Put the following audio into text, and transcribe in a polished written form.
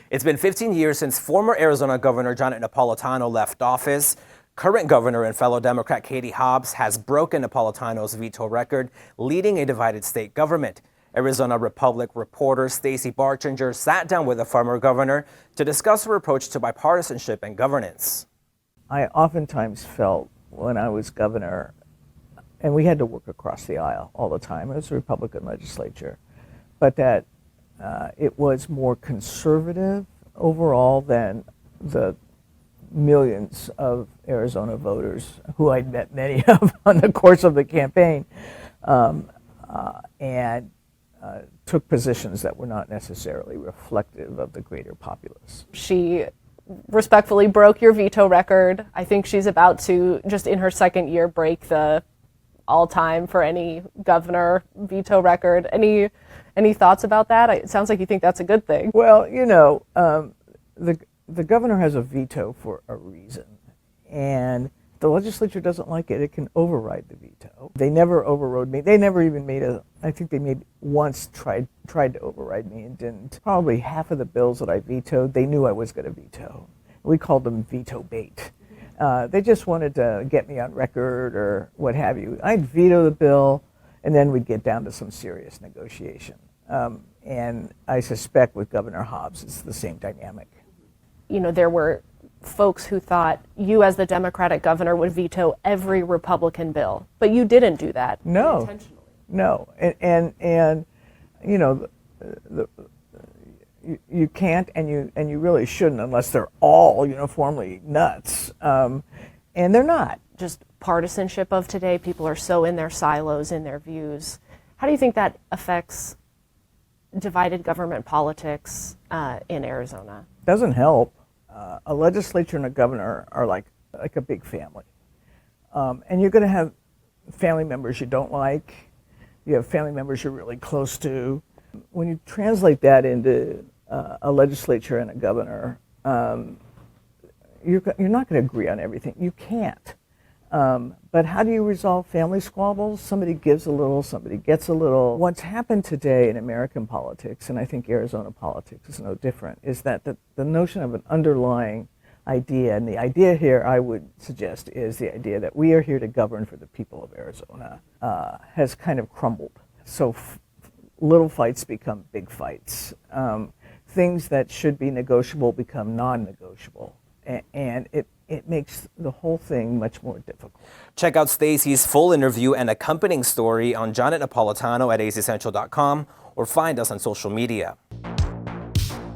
It's been 15 years since former Arizona Governor Janet Napolitano left office. Current governor and fellow Democrat Katie Hobbs has broken Napolitano's veto record, leading a divided state government. Arizona Republic reporter Stacey Barchinger sat down with the former governor to discuss her approach to bipartisanship and governance. I oftentimes felt when I was governor, and we had to work across the aisle all the time, it was a Republican legislature, but that it was more conservative overall than the millions of Arizona voters who I'd met many of on the course of the campaign, and took positions that were not necessarily reflective of the greater populace. She respectfully broke your veto record. I think she's about to, just in her second year, break the all-time for any governor veto record. Any thoughts about that? It sounds like you think that's a good thing. Well, you know, the governor has a veto for a reason, and if the legislature doesn't like it, it can override the veto. They never overrode me. They never even I think they maybe once tried to override me and didn't. Probably half of the bills that I vetoed, they knew I was going to veto. We called them veto bait. They just wanted to get me on record or what have you. I'd veto the bill, and then we'd get down to some serious negotiation. And I suspect with Governor Hobbs, it's the same dynamic. You know, there were folks who thought you as the Democratic governor would veto every Republican bill, but you didn't do that. No, intentionally. No, and you know, you can't, and you really shouldn't unless they're all uniformly nuts, and they're not. Just partisanship of today. People are so in their silos, in their views. How do you think that affects divided government politics in Arizona? Doesn't help. A legislature and a governor are like a big family, and you're going to have family members you don't like. You have family members you're really close to. When you translate that into a legislature and a governor, you're not going to agree on everything. You can't. But how do you resolve family squabbles? Somebody gives a little, somebody gets a little. What's happened today in American politics, and I think Arizona politics is no different, is that the notion of an underlying idea, and the idea here I would suggest is the idea that we are here to govern for the people of Arizona, has kind of crumbled. So little fights become big fights. Things that should be negotiable become non-negotiable. And it makes the whole thing much more difficult. Check out Stacey's full interview and accompanying story on Janet Napolitano at azcentral.com or find us on social media.